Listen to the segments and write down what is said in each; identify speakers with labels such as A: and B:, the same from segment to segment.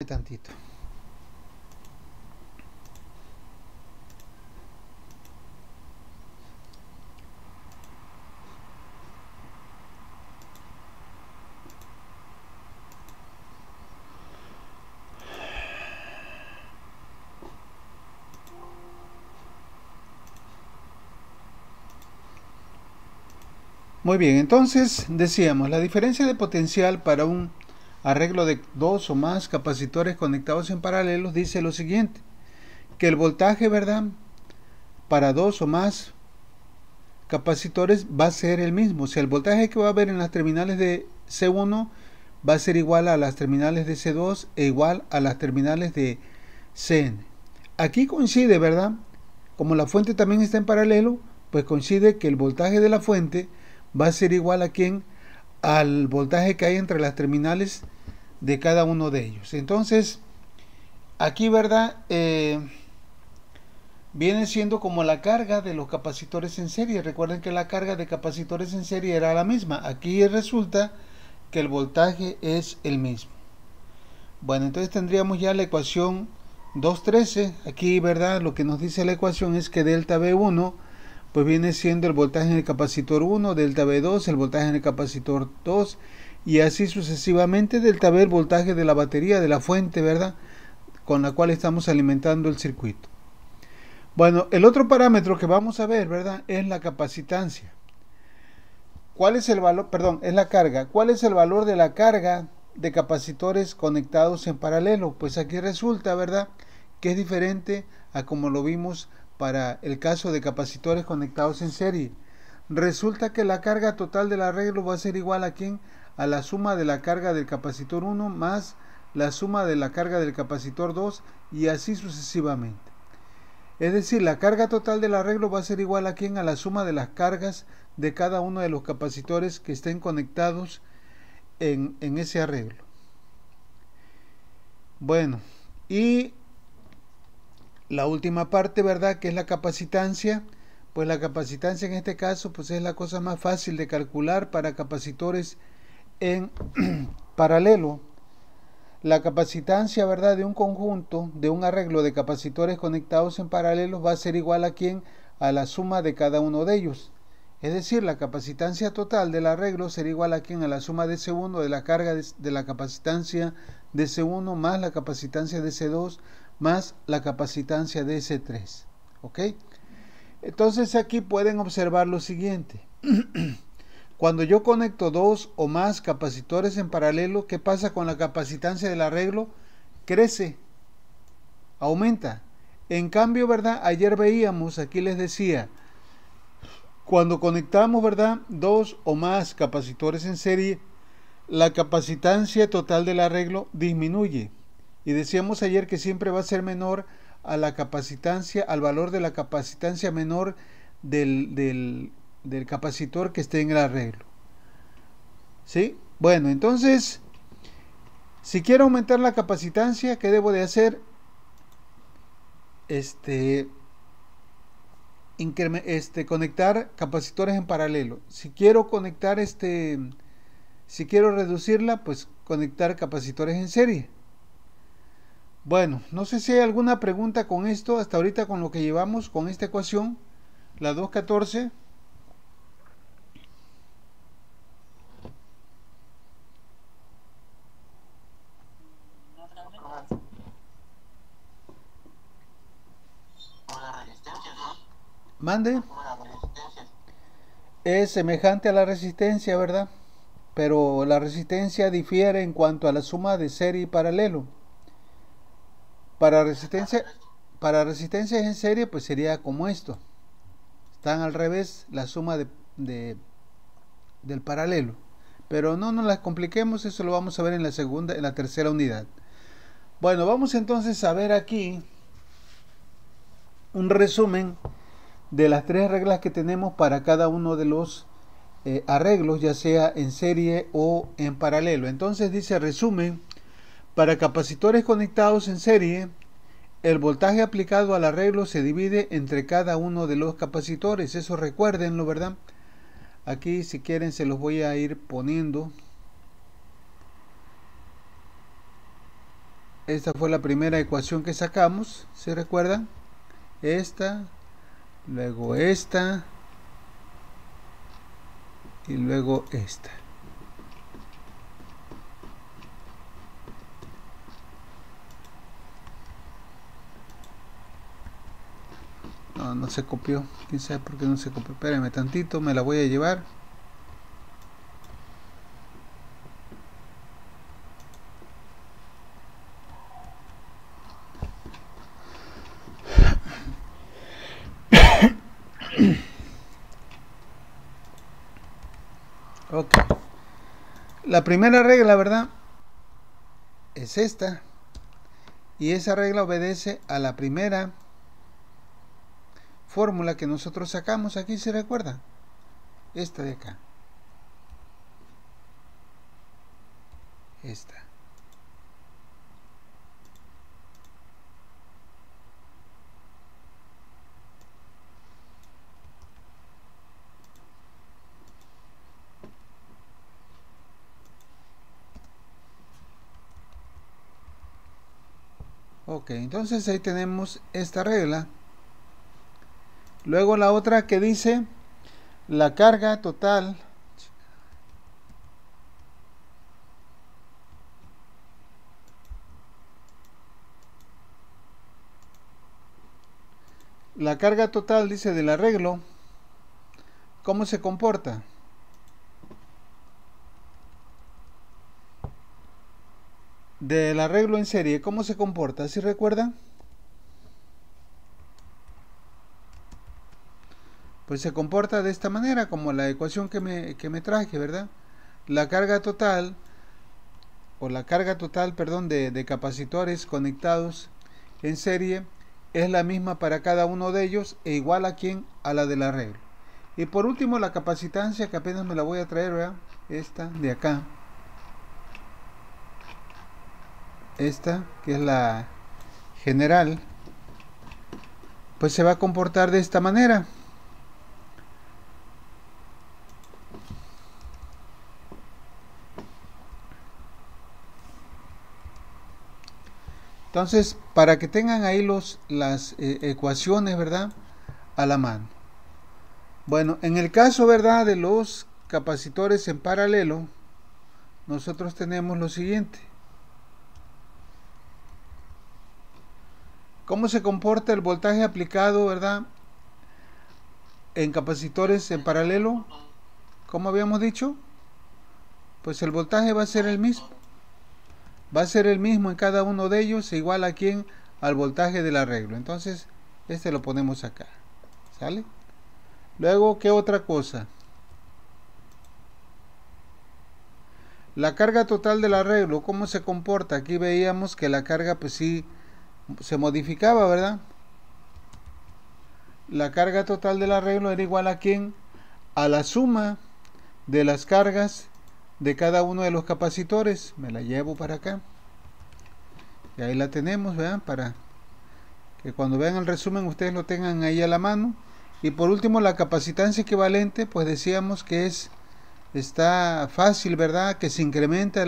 A: Tantito. Muy bien, entonces decíamos, la diferencia de potencial para un arreglo de dos o más capacitores conectados en paralelo dice lo siguiente, que el voltaje, ¿verdad? Para dos o más capacitores va a ser el mismo. O sea, el voltaje que va a haber en las terminales de C1 va a ser igual a las terminales de C2 e igual a las terminales de Cn. Aquí coincide, ¿verdad? Como la fuente también está en paralelo, pues coincide que el voltaje de la fuente va a ser igual a quién, al voltaje que hay entre las terminales de cada uno de ellos. Entonces, aquí, ¿verdad? Viene siendo como la carga de los capacitores en serie. Recuerden que la carga de capacitores en serie era la misma. Aquí resulta que el voltaje es el mismo. Bueno, entonces tendríamos ya la ecuación 213. Aquí, ¿verdad? Lo que nos dice la ecuación es que delta V1 pues viene siendo el voltaje en el capacitor 1, delta V2 el voltaje en el capacitor 2 y así sucesivamente. Delta V el voltaje de la batería, de la fuente, ¿verdad? Con la cual estamos alimentando el circuito. Bueno, el otro parámetro que vamos a ver, ¿verdad? Es la capacitancia. ¿Cuál es el valor? Perdón, es la carga. ¿Cuál es el valor de la carga de capacitores conectados en paralelo? Pues aquí resulta, ¿verdad?, que es diferente a como lo vimos para el caso de capacitores conectados en serie. Resulta que la carga total del arreglo va a ser igual a ¿quién? A la suma de la carga del capacitor 1 más la suma de la carga del capacitor 2 y así sucesivamente. Es decir, la carga total del arreglo va a ser igual a ¿quién? A la suma de las cargas de cada uno de los capacitores que estén conectados en ese arreglo. Bueno, y la última parte, ¿verdad?, que es la capacitancia. Pues la capacitancia en este caso pues es la cosa más fácil de calcular para capacitores en paralelo. La capacitancia, ¿verdad?, de un conjunto, de un arreglo de capacitores conectados en paralelo va a ser igual a ¿quién? A la suma de cada uno de ellos. Es decir, la capacitancia total del arreglo será igual a ¿quién? A la suma de C1 de la carga de la capacitancia de C1 más la capacitancia de C2 más la capacitancia de C3. ¿Ok? Entonces aquí pueden observar lo siguiente. Cuando yo conecto dos o más capacitores en paralelo, ¿qué pasa con la capacitancia del arreglo? Crece, aumenta. En cambio, ¿verdad? Ayer veíamos, aquí les decía, cuando conectamos, ¿verdad?, dos o más capacitores en serie, la capacitancia total del arreglo disminuye. Y decíamos ayer que siempre va a ser menor a la capacitancia, al valor de la capacitancia menor del capacitor que esté en el arreglo. ¿Sí? Bueno, entonces, si quiero aumentar la capacitancia, ¿qué debo de hacer? Conectar capacitores en paralelo. Si quiero conectar si quiero reducirla, pues conectar capacitores en serie. Bueno, no sé si hay alguna pregunta con esto, hasta ahorita con lo que llevamos, con esta ecuación, la 214. Mande. Es semejante a la resistencia, ¿verdad? Pero la resistencia difiere en cuanto a la suma de serie y paralelo. Para resistencia, para resistencias en serie, pues sería como esto. Están al revés la suma del paralelo. Pero no nos las compliquemos, eso lo vamos a ver en la tercera unidad. Bueno, vamos entonces a ver aquí un resumen de las tres reglas que tenemos para cada uno de los arreglos, ya sea en serie o en paralelo. Entonces dice resumen: para capacitores conectados en serie, el voltaje aplicado al arreglo se divide entre cada uno de los capacitores. Eso recuérdenlo, ¿verdad? Aquí, si quieren, se los voy a ir poniendo. Esta fue la primera ecuación que sacamos, ¿se recuerdan? Esta, luego esta y luego esta. No, no se copió. ¿Quién sabe por qué no se copió? Espérenme tantito, me la voy a llevar. Ok. La primera regla, ¿verdad? Es esta. Y esa regla obedece a la primera fórmula que nosotros sacamos aquí, ¿se recuerda? Esta de acá. Esta. Ok, entonces ahí tenemos esta regla. Luego la otra que dice la carga total dice del arreglo, ¿cómo se comporta? Del arreglo en serie, ¿cómo se comporta? ¿Sí recuerdan? Pues se comporta de esta manera, como la ecuación que me traje, ¿verdad? La carga total, perdón, de capacitores conectados en serie es la misma para cada uno de ellos e igual a quién, a la del arreglo. Y por último la capacitancia, que apenas me la voy a traer, ¿verdad? Esta de acá. Esta, que es la general, pues se va a comportar de esta manera. Entonces, para que tengan ahí las ecuaciones, ¿verdad?, a la mano. Bueno, en el caso, ¿verdad?, de los capacitores en paralelo, nosotros tenemos lo siguiente. ¿Cómo se comporta el voltaje aplicado, ¿verdad?, en capacitores en paralelo? ¿Cómo habíamos dicho? Pues el voltaje va a ser el mismo. Va a ser el mismo en cada uno de ellos, igual a quién, al voltaje del arreglo. Entonces, este lo ponemos acá. ¿Sale? Luego, ¿qué otra cosa? La carga total del arreglo, ¿cómo se comporta? Aquí veíamos que la carga, pues sí, se modificaba, ¿verdad? La carga total del arreglo era igual a quién? A la suma de las cargas de cada uno de los capacitores. Me la llevo para acá. Y ahí la tenemos, ¿verdad? Para que cuando vean el resumen ustedes lo tengan ahí a la mano. Y por último, la capacitancia equivalente, pues decíamos que está fácil, ¿verdad?, que se incrementa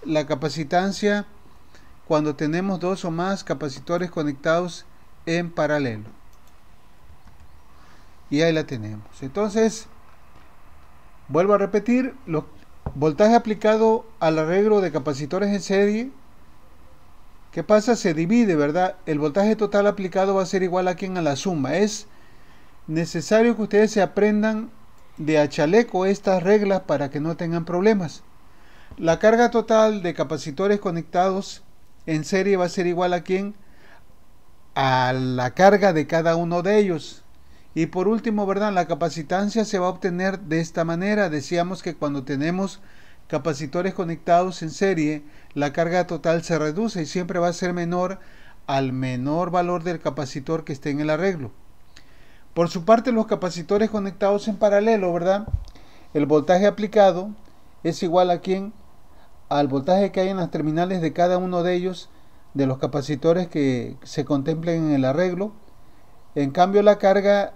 A: la capacitancia cuando tenemos dos o más capacitores conectados en paralelo. Y ahí la tenemos. Entonces, vuelvo a repetir, los voltaje aplicado al arreglo de capacitores en serie, ¿qué pasa? Se divide, ¿verdad? El voltaje total aplicado va a ser igual a quién, a la suma. Es necesario que ustedes se aprendan de a chaleco estas reglas para que no tengan problemas. La carga total de capacitores conectados en serie va a ser igual a quién, a la carga de cada uno de ellos. Y por último, ¿verdad?, la capacitancia se va a obtener de esta manera. Decíamos que cuando tenemos capacitores conectados en serie, la carga total se reduce y siempre va a ser menor al menor valor del capacitor que esté en el arreglo. Por su parte, los capacitores conectados en paralelo, ¿verdad?, el voltaje aplicado es igual a quién, al voltaje que hay en las terminales de cada uno de ellos, de los capacitores que se contemplen en el arreglo. En cambio, la carga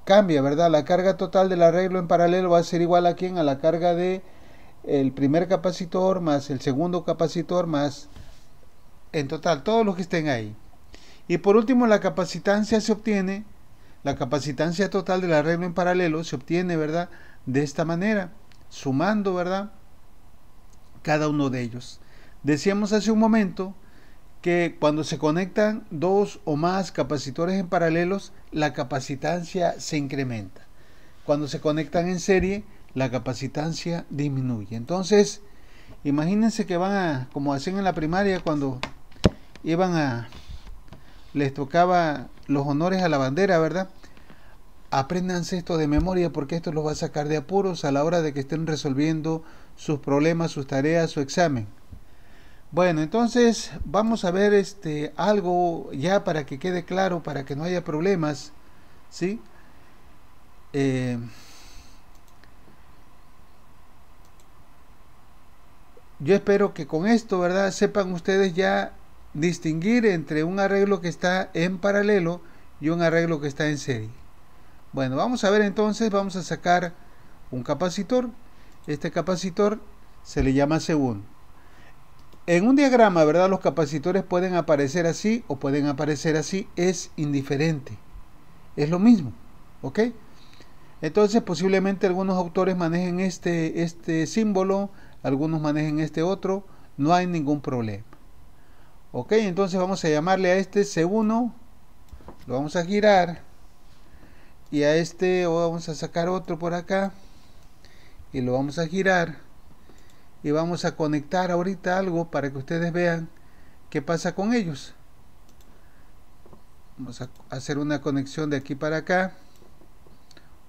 A: cambia, ¿verdad? La carga total del arreglo en paralelo va a ser igual a quién, a la carga de el primer capacitor más el segundo capacitor más en total, todos los que estén ahí. Y por último, la capacitancia se obtiene, la capacitancia total del arreglo en paralelo se obtiene, ¿verdad? De esta manera, sumando, ¿verdad? Cada uno de ellos. Decíamos hace un momento que cuando se conectan dos o más capacitores en paralelos, la capacitancia se incrementa. Cuando se conectan en serie, la capacitancia disminuye. Entonces, imagínense que van a, como hacían en la primaria, cuando les tocaba los honores a la bandera, ¿verdad? Apréndanse esto de memoria porque esto los va a sacar de apuros a la hora de que estén resolviendo sus problemas, sus tareas, su examen. Bueno, entonces vamos a ver algo ya para que quede claro, para que no haya problemas, ¿sí? Yo espero que con esto, ¿verdad?, sepan ustedes ya distinguir entre un arreglo que está en paralelo y un arreglo que está en serie. Bueno, vamos a ver entonces, vamos a sacar un capacitor. Este capacitor se le llama C1. En un diagrama, ¿verdad?, los capacitores pueden aparecer así o pueden aparecer así, es indiferente. Es lo mismo, ¿ok? Entonces posiblemente algunos autores manejen este símbolo, algunos manejen este otro, no hay ningún problema. Ok, entonces vamos a llamarle a este C1, lo vamos a girar, y a este vamos a sacar otro por acá, y lo vamos a girar, y vamos a conectar ahorita algo para que ustedes vean qué pasa con ellos. Vamos a hacer una conexión de aquí para acá,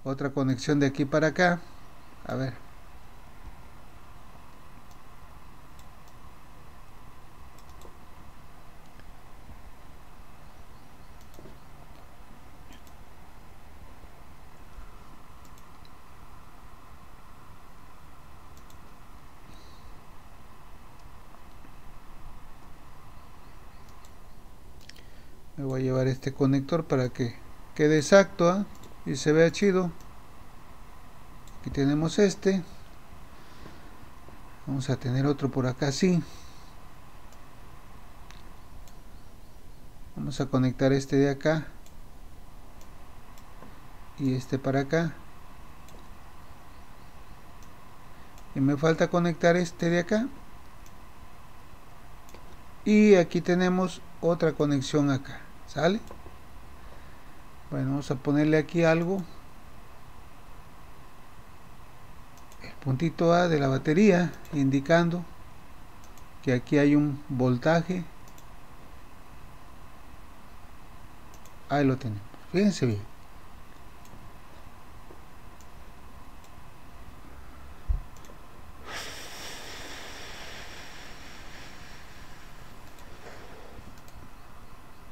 A: otra conexión de aquí para acá, a ver. Me voy a llevar este conector para que quede exacto, ¿eh? Y se vea chido. Aquí tenemos este. Vamos a tener otro por acá así. Vamos a conectar este de acá. Y este para acá. Y me falta conectar este de acá. Y aquí tenemos otra conexión acá. ¿Sale? Bueno, vamos a ponerle aquí algo. El puntito A de la batería, indicando que aquí hay un voltaje. Ahí lo tenemos. Fíjense bien.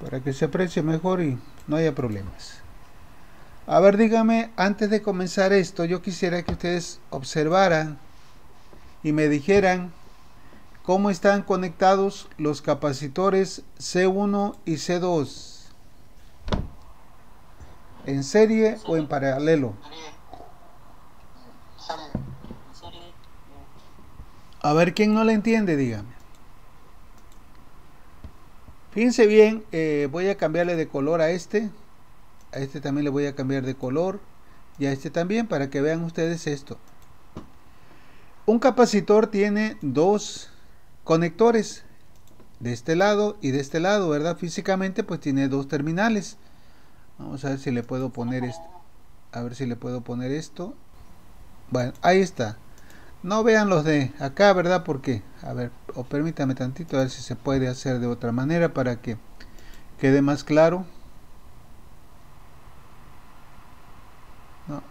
A: Para que se aprecie mejor y no haya problemas. A ver, dígame, antes de comenzar esto, yo quisiera que ustedes observaran y me dijeran cómo están conectados los capacitores C1 y C2. ¿En serie o en paralelo? A ver, ¿quién no le entiende? Dígame. Fíjense bien, voy a cambiarle de color a este también le voy a cambiar de color, y a este también, para que vean ustedes esto. Un capacitor tiene dos conectores, de este lado y de este lado, ¿verdad? Físicamente pues tiene dos terminales. Vamos a ver si le puedo poner esto. A ver si le puedo poner esto. Bueno, ahí está. No vean los de acá, ¿verdad? Porque, a ver, o permítame tantito a ver si se puede hacer de otra manera para que quede más claro. No.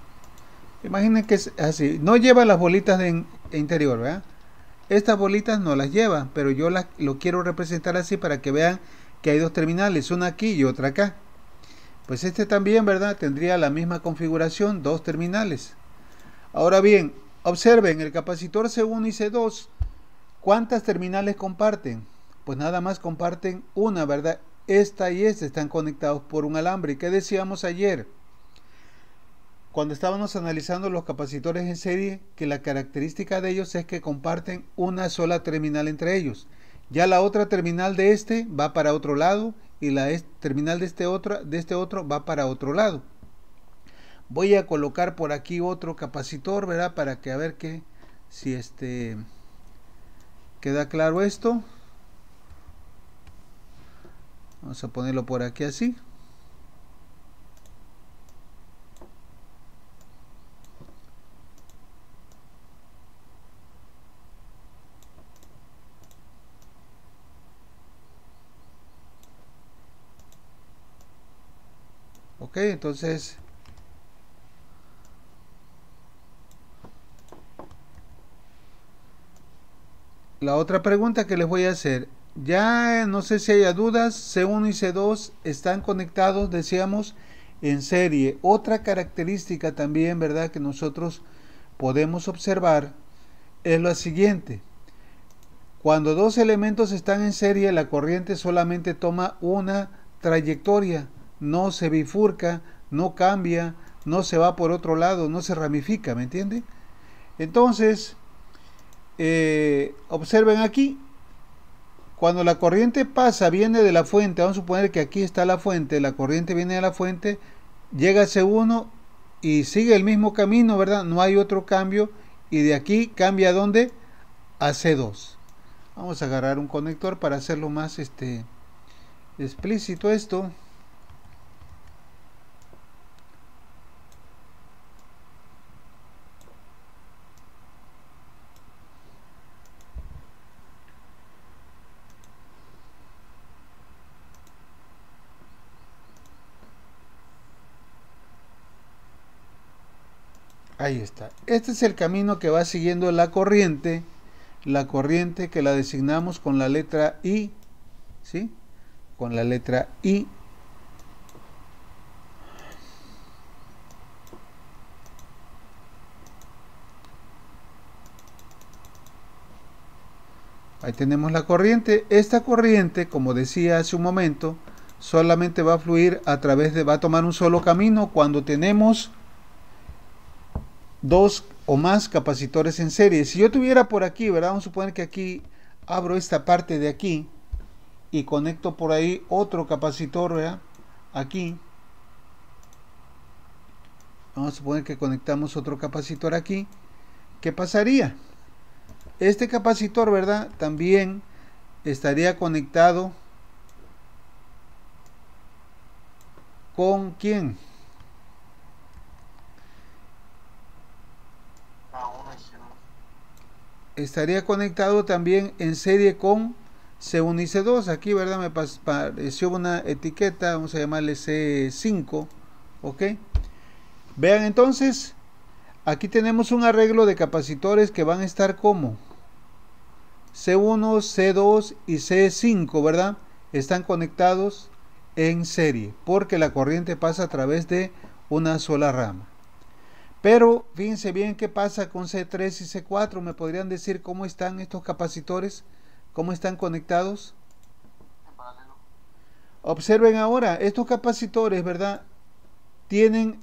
A: Imaginen que es así. No lleva las bolitas de interior, ¿verdad? Estas bolitas no las lleva, pero yo lo quiero representar así para que vean que hay dos terminales, una aquí y otra acá. Pues este también, ¿verdad? Tendría la misma configuración, dos terminales. Ahora bien, observen, el capacitor C1 y C2, ¿cuántas terminales comparten? Pues nada más comparten una, ¿verdad? Esta y esta están conectados por un alambre. ¿Y qué decíamos ayer? Cuando estábamos analizando los capacitores en serie, que la característica de ellos es que comparten una sola terminal entre ellos. Ya la otra terminal de este va para otro lado y la terminal de este otro va para otro lado. Voy a colocar por aquí otro capacitor, ¿verdad? Para que a ver que si queda claro esto. Vamos a ponerlo por aquí así. Ok, entonces la otra pregunta que les voy a hacer, ya no sé si haya dudas, C1 y C2 están conectados, decíamos, en serie. Otra característica también, ¿verdad?, que nosotros podemos observar es la siguiente. Cuando dos elementos están en serie, la corriente solamente toma una trayectoria, no se bifurca, no cambia, no se va por otro lado, no se ramifica, ¿me entiende? Entonces, observen aquí, cuando la corriente pasa, viene de la fuente, vamos a suponer que aquí está la fuente, la corriente viene de la fuente, llega a C1 y sigue el mismo camino, ¿verdad? No hay otro cambio, y de aquí cambia ¿a dónde? A C2. Vamos a agarrar un conector para hacerlo más explícito esto. Ahí está. Este es el camino que va siguiendo la corriente que la designamos con la letra I, ¿sí? Con la letra I. Ahí tenemos la corriente. Esta corriente, como decía hace un momento, solamente va a fluir va a tomar un solo camino cuando tenemos dos o más capacitores en serie. Si yo tuviera por aquí, ¿verdad? Vamos a suponer que aquí abro esta parte de aquí y conecto por ahí otro capacitor, ¿verdad? Aquí. Vamos a suponer que conectamos otro capacitor aquí. ¿Qué pasaría? Este capacitor, ¿verdad?, también estaría conectado ¿con quién? Estaría conectado también en serie con C1 y C2. Aquí, ¿verdad?, me pareció una etiqueta, vamos a llamarle C5, ¿ok? Vean entonces, aquí tenemos un arreglo de capacitores que van a estar como C1, C2 y C5, ¿verdad? Están conectados en serie, porque la corriente pasa a través de una sola rama. Pero fíjense bien qué pasa con C3 y C4. ¿Me podrían decir cómo están estos capacitores? ¿Cómo están conectados? Observen ahora, estos capacitores, ¿verdad?, tienen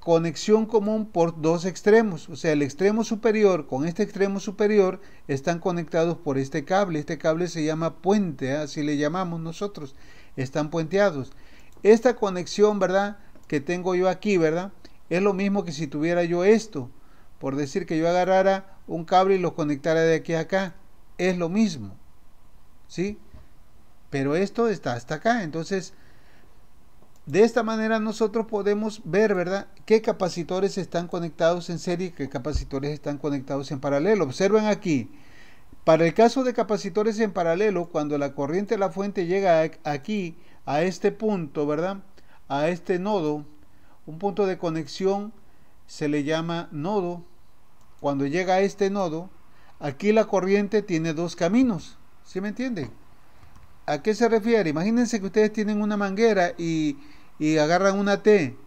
A: conexión común por dos extremos. O sea, el extremo superior con este extremo superior están conectados por este cable. Este cable se llama puente, así le llamamos nosotros. Están puenteados. Esta conexión, ¿verdad?, que tengo yo aquí, ¿verdad?, es lo mismo que si tuviera yo esto. Por decir que yo agarrara un cable y lo conectara de aquí a acá. Es lo mismo, ¿sí? Pero esto está hasta acá. Entonces, de esta manera nosotros podemos ver, ¿verdad?, qué capacitores están conectados en serie y qué capacitores están conectados en paralelo. Observen aquí, para el caso de capacitores en paralelo, cuando la corriente de la fuente llega aquí, a este punto, ¿verdad?, a este nodo, un punto de conexión se le llama nodo. Cuando llega a este nodo, aquí la corriente tiene dos caminos, ¿sí me entienden? ¿A qué se refiere? Imagínense que ustedes tienen una manguera y agarran una T.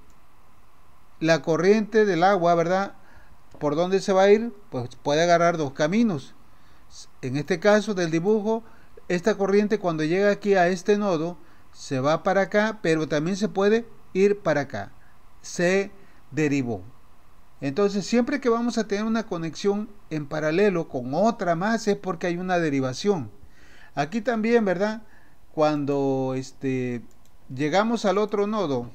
A: La corriente del agua, ¿verdad?, ¿por dónde se va a ir? Pues puede agarrar dos caminos. En este caso del dibujo, esta corriente cuando llega aquí a este nodo, se va para acá, pero también se puede ir para acá. Se derivó. Entonces, siempre que vamos a tener una conexión en paralelo con otra más es porque hay una derivación. Aquí también, ¿verdad? Cuando llegamos al otro nodo,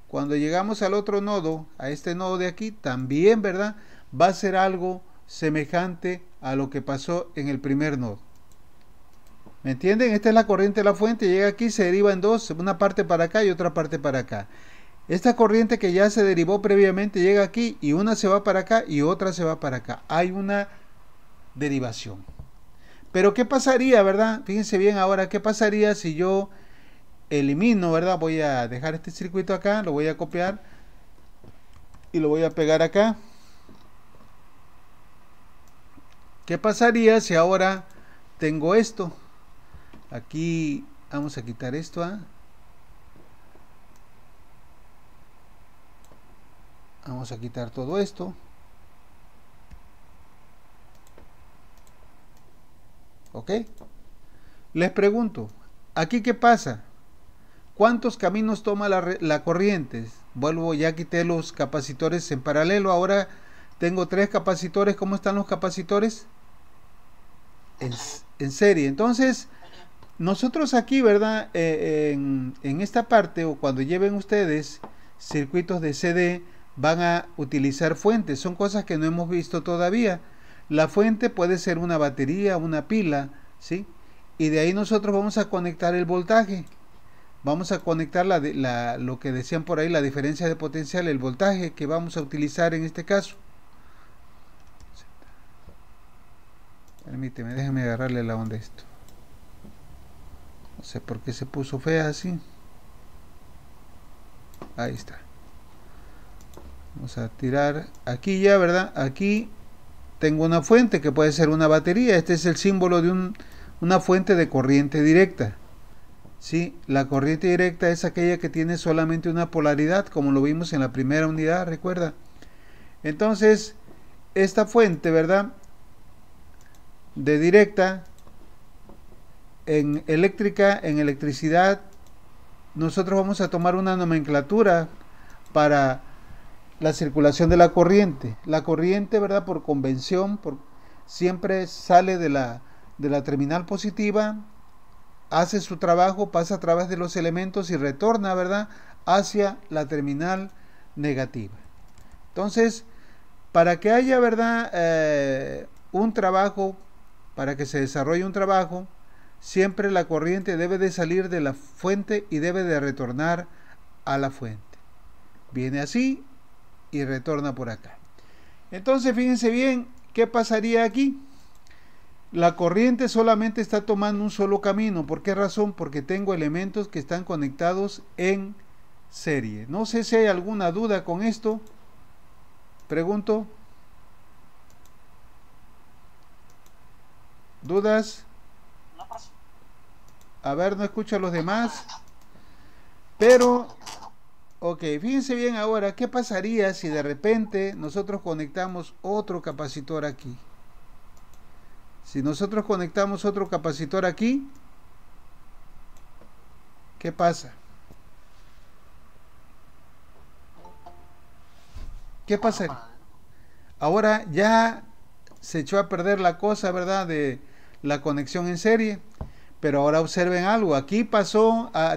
A: cuando llegamos al otro nodo, a este nodo de aquí, también, ¿verdad? Va a ser algo semejante a lo que pasó en el primer nodo. ¿Me entienden? Esta es la corriente de la fuente, llega aquí, se deriva en dos, una parte para acá y otra parte para acá. Esta corriente que ya se derivó previamente llega aquí y una se va para acá y otra se va para acá. Hay una derivación. Pero ¿qué pasaría, verdad? Fíjense bien ahora, ¿qué pasaría si yo elimino, verdad? Voy a dejar este circuito acá, lo voy a copiar y lo voy a pegar acá. ¿Qué pasaría si ahora tengo esto? Aquí vamos a quitar esto, ¿ah? Vamos a quitar todo esto. ¿Ok? Les pregunto, ¿aquí qué pasa? ¿Cuántos caminos toma la corriente? Vuelvo, ya quité los capacitores en paralelo. Ahora tengo tres capacitores. ¿Cómo están los capacitores? En serie. Entonces, nosotros aquí, ¿verdad? En esta parte, o cuando lleven ustedes circuitos de CD, van a utilizar fuentes. Son cosas que no hemos visto todavía. La fuente puede ser una batería, una pila, ¿sí? Y de ahí nosotros vamos a conectar el voltaje. Vamos a conectar lo que decían por ahí, la diferencia de potencial, el voltaje que vamos a utilizar en este caso. Permíteme, déjame agarrarle la onda a esto. No sé por qué se puso fea así. Ahí está. Vamos a tirar aquí ya, ¿verdad? Aquí tengo una fuente que puede ser una batería. Este es el símbolo de una fuente de corriente directa. ¿Sí? La corriente directa es aquella que tiene solamente una polaridad, como lo vimos en la primera unidad, recuerda. Entonces, esta fuente, ¿verdad? De directa, en eléctrica, en electricidad, nosotros vamos a tomar una nomenclatura para la circulación de la corriente. La corriente, ¿verdad? Por convención, siempre sale de la terminal positiva, hace su trabajo, pasa a través de los elementos y retorna, ¿verdad?, hacia la terminal negativa. Entonces, para que haya, ¿verdad?, un trabajo, para que se desarrolle un trabajo, siempre la corriente debe de salir de la fuente y debe de retornar a la fuente. Viene así y retorna por acá. Entonces, fíjense bien, ¿qué pasaría aquí? La corriente solamente está tomando un solo camino. ¿Por qué razón? Porque tengo elementos que están conectados en serie. No sé si hay alguna duda con esto. Pregunto. ¿Dudas? A ver, no escucho a los demás. Pero, ok, fíjense bien ahora, ¿qué pasaría si de repente nosotros conectamos otro capacitor aquí? Si nosotros conectamos otro capacitor aquí, ¿qué pasa? ¿Qué pasa? Ahora ya se echó a perder la cosa, ¿verdad?, de la conexión en serie. Pero ahora observen algo. Aquí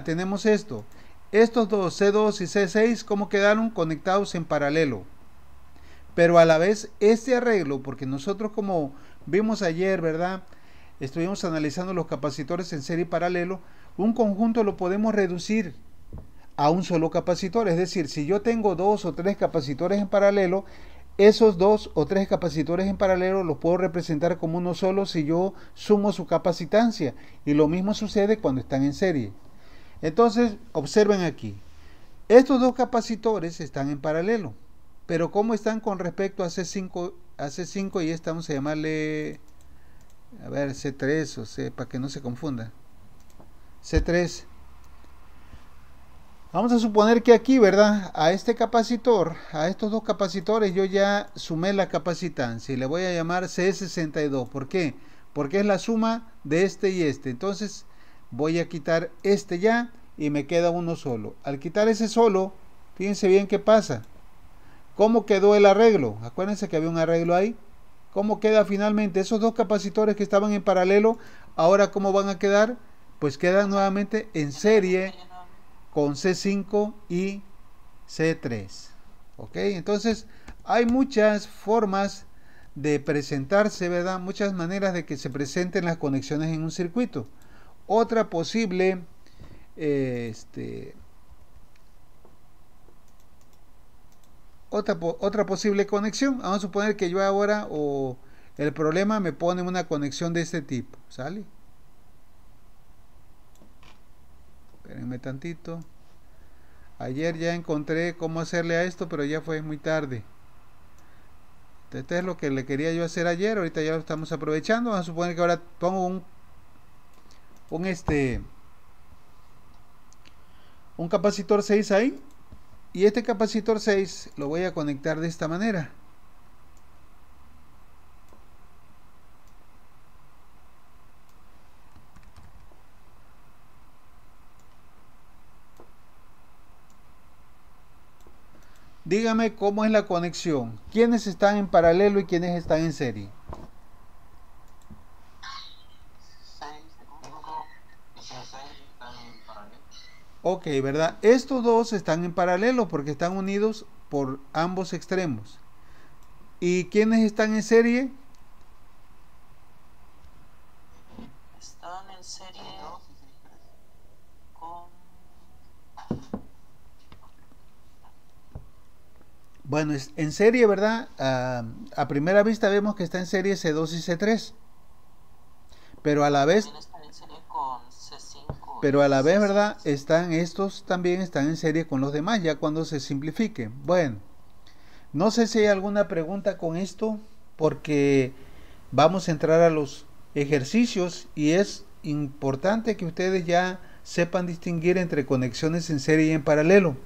A: tenemos esto. Estos dos, C2 y C6, ¿cómo quedaron? Conectados en paralelo. Pero a la vez este arreglo, porque nosotros, como vimos ayer, ¿verdad?, estuvimos analizando los capacitores en serie y paralelo. Un conjunto lo podemos reducir a un solo capacitor. Es decir, si yo tengo dos o tres capacitores en paralelo, esos dos o tres capacitores en paralelo los puedo representar como uno solo si yo sumo su capacitancia. Y lo mismo sucede cuando están en serie. Entonces, observen aquí. Estos dos capacitores están en paralelo. Pero ¿cómo están con respecto a C5 y esta vamos a llamarle, a ver, C3 o C, para que no se confunda? C3. Vamos a suponer que aquí, ¿verdad?, a este capacitor, a estos dos capacitores, yo ya sumé la capacitancia y le voy a llamar C62. ¿Por qué? Porque es la suma de este y este. Entonces voy a quitar este ya y me queda uno solo. Al quitar ese solo, Fíjense bien qué pasa. ¿Cómo quedó el arreglo? Acuérdense que había un arreglo ahí. ¿Cómo queda finalmente? Esos dos capacitores que estaban en paralelo, ahora ¿cómo van a quedar? Pues quedan nuevamente en serie con C5 y C3. ¿Ok? Entonces, hay muchas formas de presentarse, ¿verdad? Muchas maneras de que se presenten las conexiones en un circuito. Otra posible otra posible conexión. Vamos a suponer que yo ahora o el problema me pone una conexión de este tipo. ¿Sale? Espérenme tantito. Ayer ya encontré cómo hacerle a esto, pero ya fue muy tarde. Este es lo que le quería yo hacer ayer. Ahorita ya lo estamos aprovechando. Vamos a suponer que ahora pongo un capacitor 6 ahí. Y este capacitor 6 lo voy a conectar de esta manera. Dígame cómo es la conexión. ¿Quiénes están en paralelo y quiénes están en serie?
B: 6, 5 y C6 están en paralelo.
A: Ok, ¿verdad? Estos dos están en paralelo porque están unidos por ambos extremos. ¿Y quiénes están en serie?
B: Están en serie con...
A: Bueno, en serie, ¿verdad? A primera vista vemos que está en serie C2 y C3. Pero a la vez,
B: También están en serie con C5
A: pero a
B: y
A: la vez, ¿verdad?
B: C6.
A: Estos también están en serie con los demás, ya cuando se simplifique. Bueno, no sé si hay alguna pregunta con esto, porque vamos a entrar a los ejercicios y es importante que ustedes ya sepan distinguir entre conexiones en serie y en paralelo.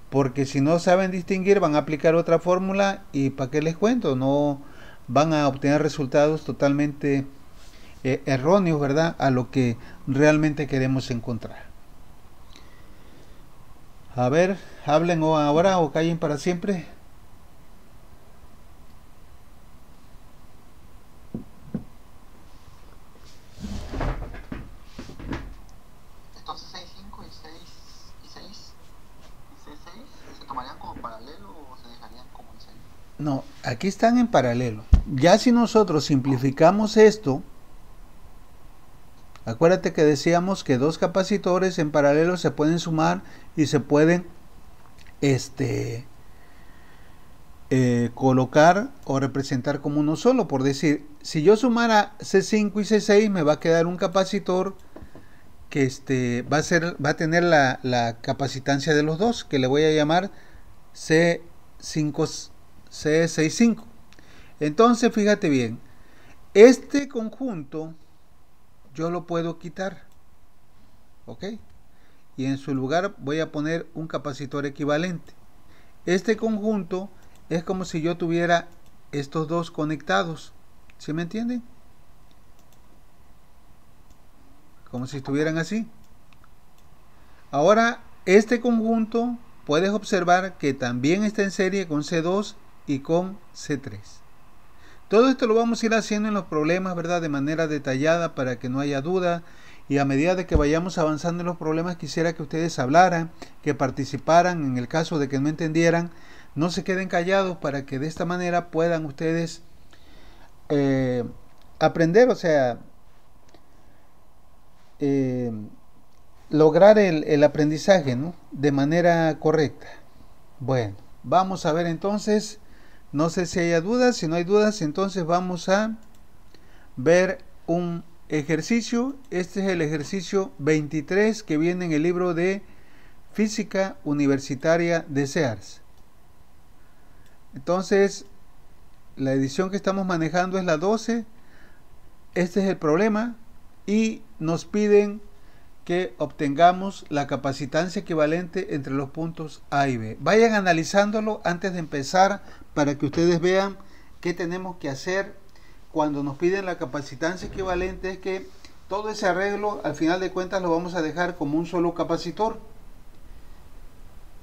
A: Porque si no saben distinguir, van a aplicar otra fórmula y ¿para qué les cuento? No van a obtener resultados totalmente erróneos, ¿verdad? A lo que realmente queremos encontrar. A ver, hablen ahora o callen para siempre.
B: Entonces 6, 5 y 6 y 6 y C6 ¿se tomarían como paralelo o se dejarían como en serie?
A: No, aquí están en paralelo. Ya si nosotros simplificamos esto, acuérdate que decíamos que dos capacitores en paralelo se pueden sumar y se pueden colocar o representar como uno solo. Por decir, si yo sumara C5 y C6 me va a quedar un capacitor que va a tener la capacitancia de los dos, que le voy a llamar C65. Entonces, fíjate bien, este conjunto yo lo puedo quitar, ¿ok? Y en su lugar voy a poner un capacitor equivalente. Este conjunto es como si yo tuviera estos dos conectados, ¿sí me entienden? Como si estuvieran así. Ahora, este conjunto puedes observar que también está en serie con C2 y con C3. Todo esto lo vamos a ir haciendo en los problemas, ¿verdad? De manera detallada para que no haya duda. Y a medida de que vayamos avanzando en los problemas, quisiera que ustedes hablaran, que participaran en el caso de que no entendieran. No se queden callados para que de esta manera puedan ustedes aprender, o sea, lograr el aprendizaje, ¿no? De manera correcta. Bueno, vamos a ver entonces. No sé si haya dudas. Si no hay dudas, entonces vamos a ver un ejercicio. Este es el ejercicio 23 que viene en el libro de Física Universitaria de Sears. Entonces, la edición que estamos manejando es la 12. Este es el problema y nos piden que obtengamos la capacitancia equivalente entre los puntos A y B. Vayan analizándolo antes de empezar para que ustedes vean qué tenemos que hacer cuando nos piden la capacitancia equivalente. Es que todo ese arreglo al final de cuentas lo vamos a dejar como un solo capacitor.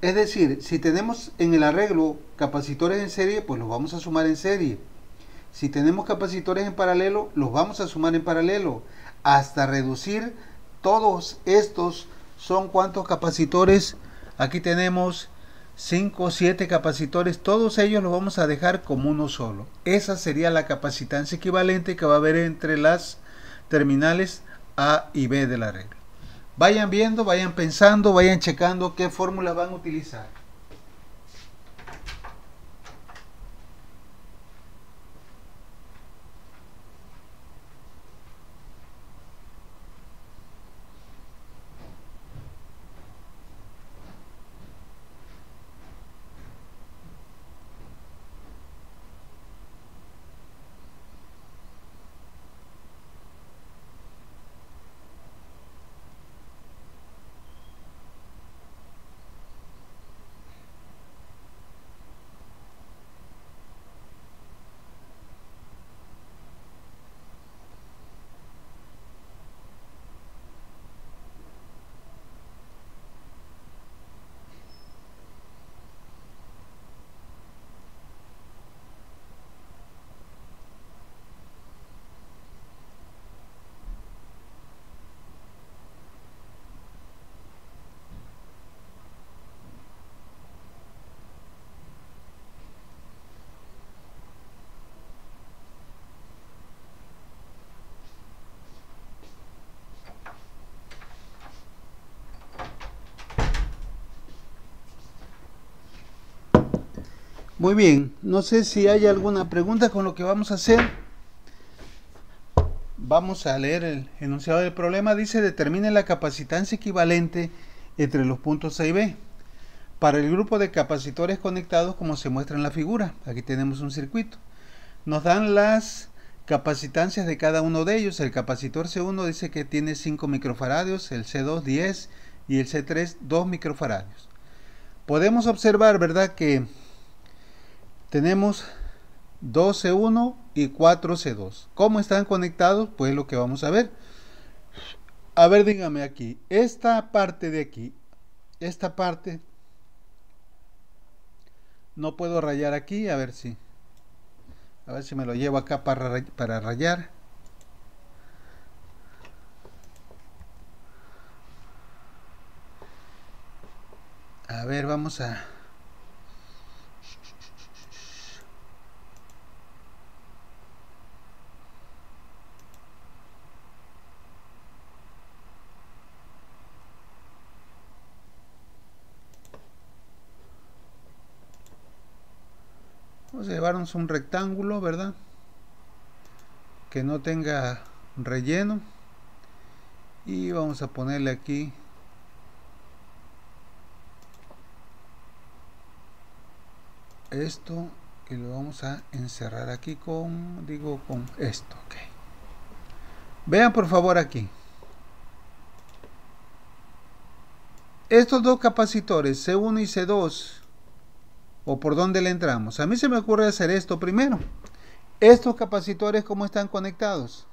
A: Es decir, si tenemos en el arreglo capacitores en serie, pues los vamos a sumar en serie. Si tenemos capacitores en paralelo, los vamos a sumar en paralelo. Hasta reducir todos estos, son cuántos capacitores. Aquí tenemos 5 o 7 capacitores. Todos ellos los vamos a dejar como uno solo. Esa sería la capacitancia equivalente que va a haber entre las terminales A y B del arreglo. Vayan viendo, vayan pensando, vayan checando qué fórmulas van a utilizar. Muy bien, no sé si hay alguna pregunta con lo que vamos a hacer. Vamos a leer el enunciado del problema. Dice, determine la capacitancia equivalente entre los puntos A y B para el grupo de capacitores conectados como se muestra en la figura. Aquí tenemos un circuito. Nos dan las capacitancias de cada uno de ellos. El capacitor C1 dice que tiene 5 microfaradios, el C2 10 y el C3 2 microfaradios. Podemos observar, ¿verdad?, que tenemos 2C1 y 4C2. ¿Cómo están conectados? Pues lo que vamos a ver. A ver, dígame aquí. Esta parte de aquí, esta parte, no puedo rayar aquí. A ver si me lo llevo acá para rayar. A ver, vamos a... Vamos a llevarnos un rectángulo, ¿verdad?, que no tenga relleno, y vamos a ponerle aquí esto y lo vamos a encerrar aquí con esto. Ok, vean por favor aquí estos dos capacitores C1 y C2, o por dónde le entramos. A mí se me ocurre hacer esto primero. Estos capacitores, ¿cómo están conectados?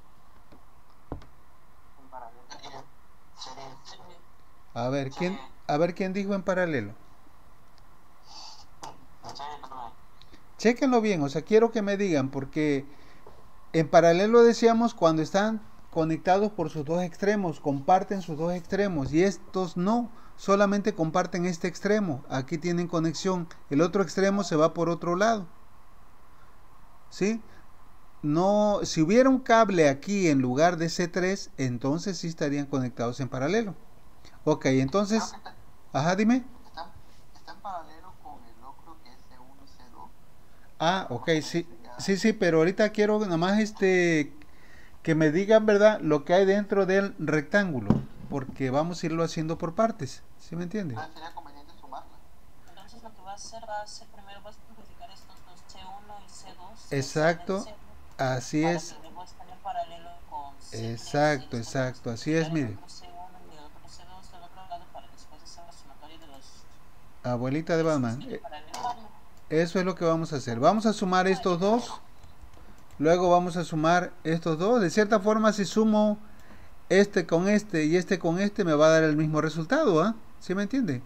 A: A ver quién dijo en paralelo. Chéquenlo bien, o sea, quiero que me digan, porque en paralelo decíamos cuando están conectados por sus dos extremos, comparten sus dos extremos, y estos no, solamente comparten este extremo. Aquí tienen conexión, el otro extremo se va por otro lado, ¿sí? No, si hubiera un cable aquí en lugar de C3, entonces sí estarían conectados en paralelo. Ok, entonces, ajá, dime.
B: Está en paralelo con el otro que es C1 y C2.
A: Ah, ok, sí, pero ahorita quiero nada más que me digan, ¿verdad?, lo que hay dentro del rectángulo, porque vamos a irlo haciendo por partes, ¿sí me entiende?
B: Sería conveniente sumarla.
C: Entonces lo que va a hacer primero vas a simplificar estos dos C1 y C2.
A: Exacto, así
C: para
A: es.
C: que luego estén en paralelo con C3,
A: Exacto, así es, mire.
C: C1 y el otro C2 del otro lado para después hacer la sumatoria de los...
A: Abuelita de Batman. Eso es lo que vamos a hacer. Vamos a sumar estos dos. Luego vamos a sumar estos dos. De cierta forma, si sumo este con este y este con este, me va a dar el mismo resultado, ¿ah? ¿Sí me entiende?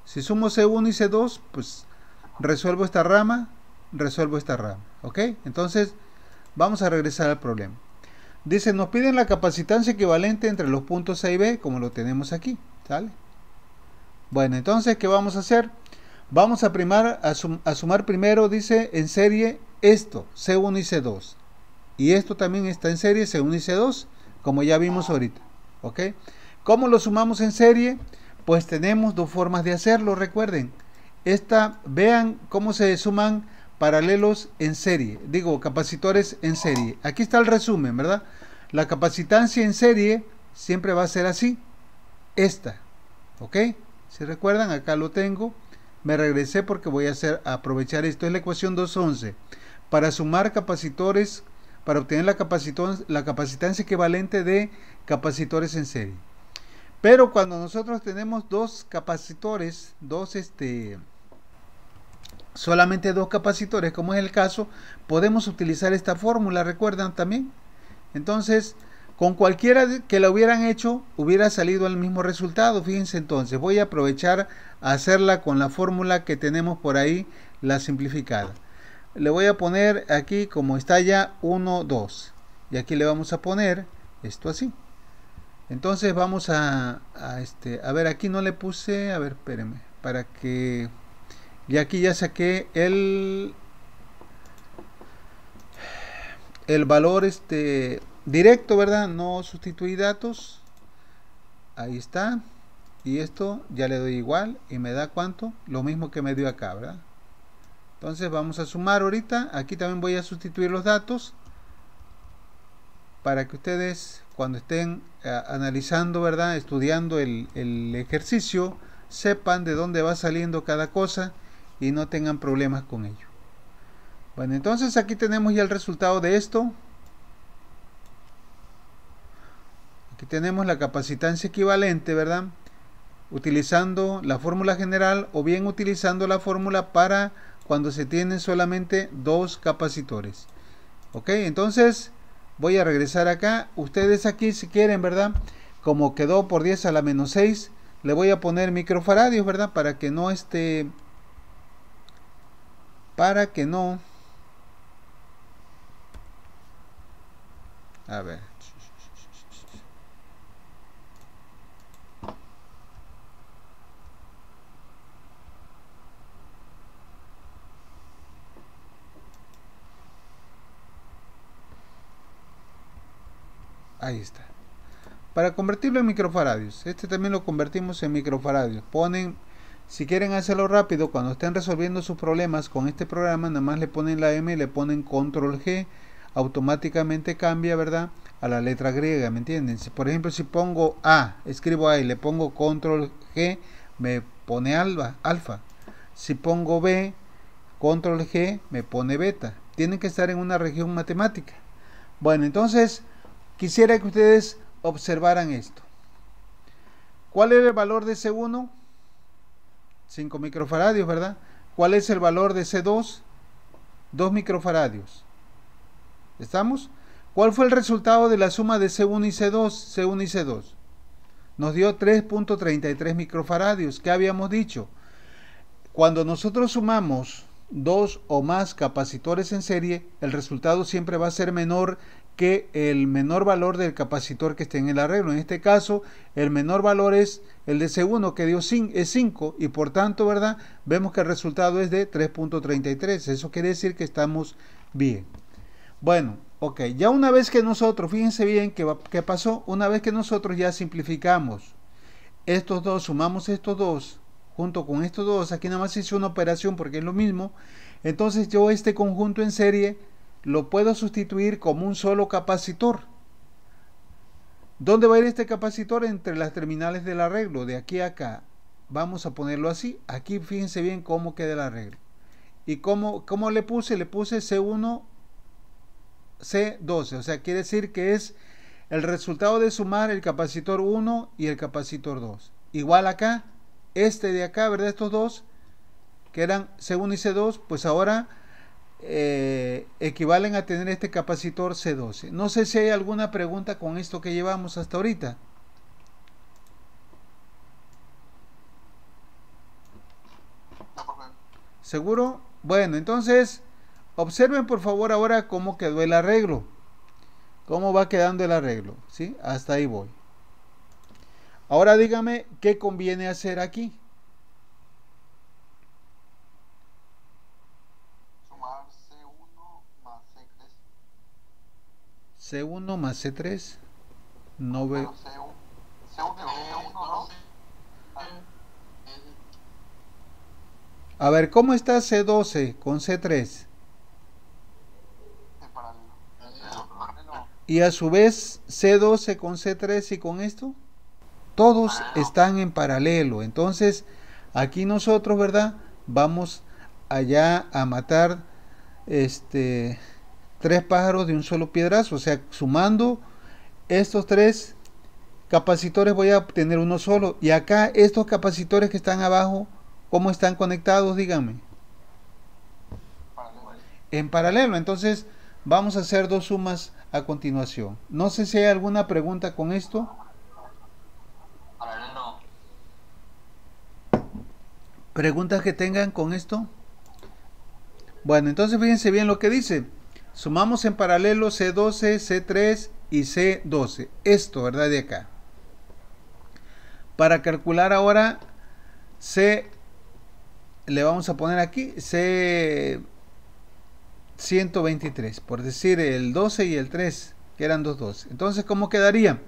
A: Si sumo C1 y C2, pues resuelvo esta rama, ¿ok? Entonces, vamos a regresar al problema. Dice, nos piden la capacitancia equivalente entre los puntos A y B, como lo tenemos aquí, ¿sale? Bueno, entonces, ¿qué vamos a hacer? Vamos a sumar primero, dice, en serie esto, C1 y C2. Y esto también está en serie, C1 y C2, como ya vimos ahorita, ¿ok? ¿Cómo lo sumamos en serie? Pues tenemos dos formas de hacerlo, recuerden. Vean cómo se suman paralelos en serie, digo, capacitores en serie. Aquí está el resumen, ¿verdad? La capacitancia en serie siempre va a ser así, esta, ¿ok? Si recuerdan, acá lo tengo. Me regresé porque voy a aprovechar esto. Es la ecuación 211. Para sumar capacitores, para obtener la capacitancia equivalente de capacitores en serie. Pero cuando nosotros tenemos dos capacitores, solamente dos capacitores, como es el caso, podemos utilizar esta fórmula, ¿recuerdan también? Entonces, con cualquiera que la hubieran hecho, hubiera salido el mismo resultado. Fíjense entonces, voy a aprovechar a hacerla con la fórmula que tenemos por ahí, la simplificada. Le voy a poner aquí, como está ya, 1, 2. Y aquí le vamos a poner esto así. Entonces vamos a ver, aquí no le puse, a ver, espérenme, para que, y aquí ya saqué el valor directo, ¿verdad? No sustituí datos. Ahí está. Y esto ya le doy igual y me da ¿cuánto? Lo mismo que me dio acá, ¿verdad? Entonces vamos a sumar ahorita. Aquí también voy a sustituir los datos para que ustedes, cuando estén analizando, ¿verdad? Estudiando el ejercicio, sepan de dónde va saliendo cada cosa y no tengan problemas con ello. Bueno, entonces aquí tenemos ya el resultado de esto. Aquí tenemos la capacitancia equivalente, ¿verdad? Utilizando la fórmula general o bien utilizando la fórmula para cuando se tienen solamente dos capacitores. Ok, entonces voy a regresar acá. Ustedes aquí, si quieren, ¿verdad? Como quedó por 10 a la menos 6, le voy a poner microfaradios, ¿verdad? Para que no a ver. Ahí está. Para convertirlo en microfaradios. Este también lo convertimos en microfaradios. Si quieren hacerlo rápido, cuando estén resolviendo sus problemas con este programa, nada más le ponen la M y le ponen control G. Automáticamente cambia, ¿verdad? A la letra griega, ¿me entienden? Si, por ejemplo, si pongo A, escribo A y le pongo control G, me pone alfa. Si pongo B, control G, me pone beta. Tienen que estar en una región matemática. Bueno, entonces quisiera que ustedes observaran esto. ¿Cuál es el valor de C1? 5 microfaradios, ¿verdad? ¿Cuál es el valor de C2? 2 microfaradios. ¿Estamos? ¿Cuál fue el resultado de la suma de C1 y C2? C1 y C2. Nos dio 3.33 microfaradios. ¿Qué habíamos dicho? Cuando nosotros sumamos dos o más capacitores en serie, el resultado siempre va a ser menor que el menor valor del capacitor que esté en el arreglo. En este caso, el menor valor es el de C1, que es 5, y por tanto, ¿verdad? Vemos que el resultado es de 3.33. Eso quiere decir que estamos bien. Bueno, ok, ya una vez que nosotros, fíjense bien qué pasó, una vez que nosotros ya simplificamos estos dos, sumamos estos dos, junto con estos dos, aquí nada más hice una operación porque es lo mismo, entonces yo este conjunto en serie lo puedo sustituir como un solo capacitor. ¿Dónde va a ir este capacitor? Entre las terminales del arreglo, de aquí a acá. Vamos a ponerlo así. Aquí fíjense bien cómo queda el arreglo. ¿Y cómo le puse? Le puse C1, C12. O sea, quiere decir que es el resultado de sumar el capacitor 1 y el capacitor 2. Igual acá, este de acá, ¿verdad? Estos dos, que eran C1 y C2, pues ahora equivalen a tener este capacitor C12. No sé si hay alguna pregunta con esto que llevamos hasta ahorita. ¿Seguro? Bueno, entonces observen por favor ahora cómo quedó el arreglo. Cómo va quedando el arreglo, ¿sí? Hasta ahí voy. Ahora dígame qué conviene hacer aquí.
B: Sumar C1 más C3.
A: C1 más C3. No veo.
B: Bueno, C1 ¿no?
A: A ver, ¿cómo está C12 con C3?
B: En paralelo.
A: Y a su vez C12 con C3 y con esto. Todos están en paralelo. Entonces, aquí nosotros, ¿verdad? Vamos allá a matar tres pájaros de un solo piedrazo. O sea, sumando estos tres capacitores voy a obtener uno solo. Y acá estos capacitores que están abajo, ¿cómo están conectados? Díganme.
B: Paralelo.
A: En paralelo. Entonces, vamos a hacer dos sumas a continuación. No sé si hay alguna pregunta con esto.
B: Paralelo.
A: ¿Preguntas que tengan con esto? Bueno, entonces fíjense bien lo que dice. Sumamos en paralelo C12, C3 y C12. Esto, ¿verdad? De acá. Para calcular ahora C, le vamos a poner aquí C123. Por decir el 12 y el 3, que eran dos 12. Entonces, ¿cómo quedaría?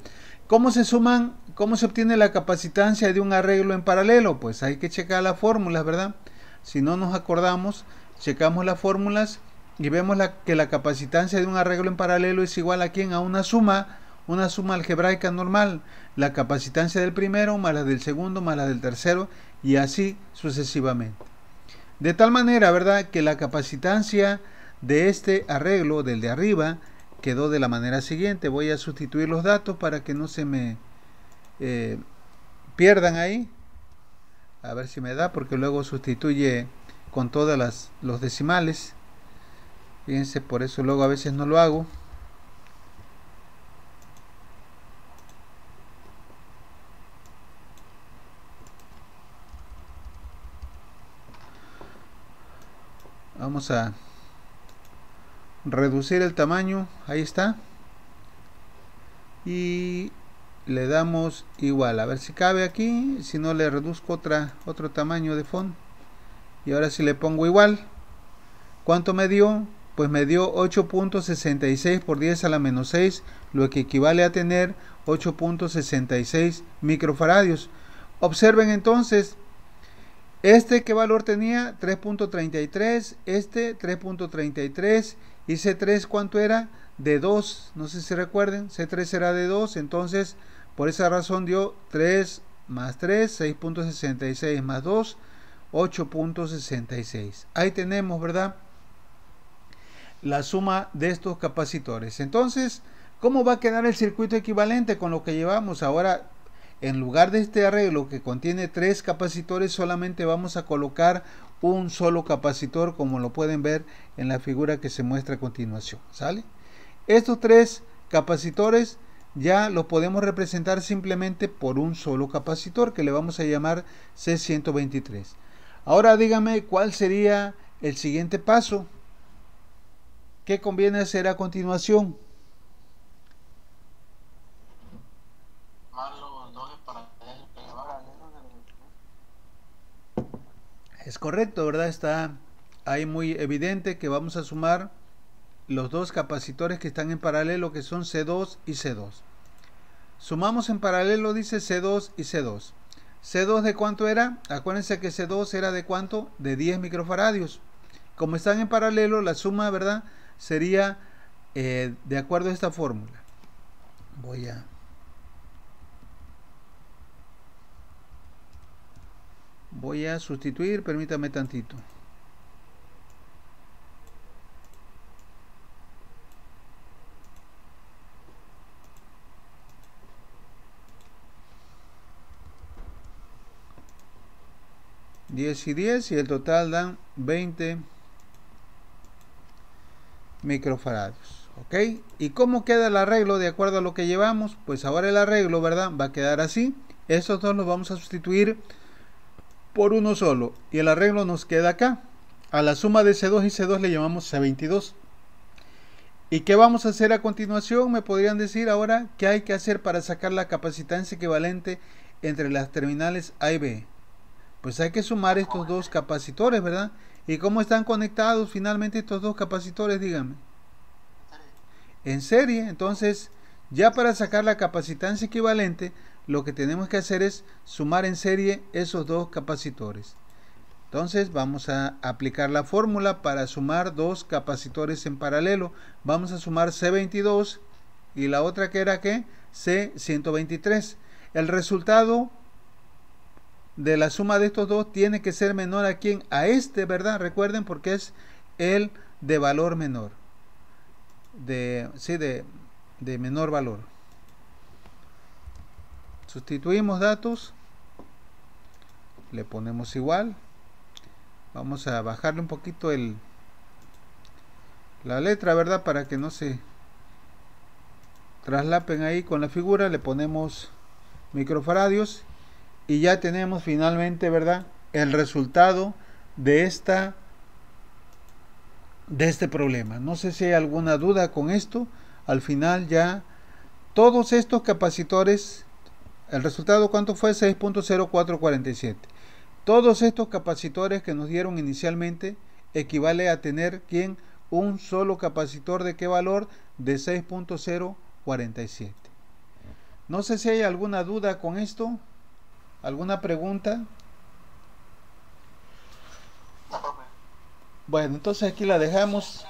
A: ¿Cómo se suman? ¿Cómo se obtiene la capacitancia de un arreglo en paralelo? Pues hay que checar las fórmulas, ¿verdad? Si no nos acordamos, checamos las fórmulas y vemos que la capacitancia de un arreglo en paralelo es igual a ¿quién? A una suma algebraica normal. La capacitancia del primero más la del segundo más la del tercero y así sucesivamente. De tal manera, ¿verdad?, que la capacitancia de este arreglo, del de arriba, quedó de la manera siguiente. Voy a sustituir los datos para que no se me pierdan ahí. A ver si me da, porque luego sustituye con todas los decimales. Fíjense, por eso luego a veces no lo hago. Vamos a reducir el tamaño, ahí está, y le damos igual, a ver si cabe aquí, si no le reduzco otro tamaño de fondo, y ahora si le pongo igual, ¿cuánto me dio? Pues me dio 8.66 por 10 a la menos 6, lo que equivale a tener 8.66 microfaradios. Observen entonces, ¿qué valor tenía? 3.33, 3.33, y C3 ¿cuánto era? De 2, no sé si recuerden, C3 era de 2, entonces por esa razón dio 3 más 3, 6.66 más 2, 8.66. Ahí tenemos, ¿verdad?, la suma de estos capacitores. Entonces, ¿cómo va a quedar el circuito equivalente con lo que llevamos ahora? En lugar de este arreglo que contiene tres capacitores, solamente vamos a colocar un solo capacitor, como lo pueden ver en la figura que se muestra a continuación. ¿Sale? Estos tres capacitores ya los podemos representar simplemente por un solo capacitor, que le vamos a llamar C123. Ahora dígame cuál sería el siguiente paso. ¿Qué conviene hacer a continuación? Es correcto, ¿verdad? Está ahí muy evidente que vamos a sumar los dos capacitores que están en paralelo, que son C2 y C2. Sumamos en paralelo, dice C2 y C2. ¿C2 de cuánto era? Acuérdense que C2 era de cuánto, de 10 microfaradios. Como están en paralelo, la suma, ¿verdad?, sería de acuerdo a esta fórmula. Voy a sustituir, permítame tantito. $10 y 10 y el total dan 20 microfaradios. ¿Ok? ¿Y cómo queda el arreglo de acuerdo a lo que llevamos? Pues ahora el arreglo, ¿verdad?, va a quedar así. Estos dos los vamos a sustituir por uno solo y el arreglo nos queda acá. A la suma de C2 y C2 le llamamos C22. ¿Y qué vamos a hacer a continuación? Me podrían decir ahora qué hay que hacer para sacar la capacitancia equivalente entre las terminales A y B. Pues hay que sumar estos dos capacitores, ¿verdad? ¿Y cómo están conectados finalmente estos dos capacitores? Díganme. En serie. Entonces, ya para sacar la capacitancia equivalente, lo que tenemos que hacer es sumar en serie esos dos capacitores. Entonces vamos a aplicar la fórmula para sumar dos capacitores en paralelo. Vamos a sumar C22 y la otra que era ¿qué? C123. El resultado de la suma de estos dos tiene que ser menor a quién, a este, ¿verdad? Recuerden, porque es el de valor menor. De menor valor. Sustituimos datos. Le ponemos igual. Vamos a bajarle un poquito la letra, ¿verdad? Para que no se traslapen ahí con la figura. Le ponemos microfaradios. Y ya tenemos finalmente, ¿verdad?, el resultado de este problema. No sé si hay alguna duda con esto. Al final ya todos estos capacitores, el resultado ¿cuánto fue? 6.0447. Todos estos capacitores que nos dieron inicialmente equivale a tener ¿quién? Un solo capacitor de qué valor? De 6.047. No sé si hay alguna duda con esto. ¿Alguna pregunta? Bueno, entonces aquí la dejamos.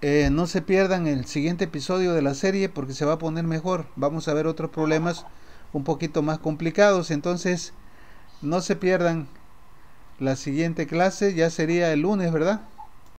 A: No se pierdan el siguiente episodio de la serie porque se va a poner mejor. Vamos a ver otros problemas un poquito más complicados. Entonces, no se pierdan la siguiente clase. Ya sería el lunes, ¿verdad?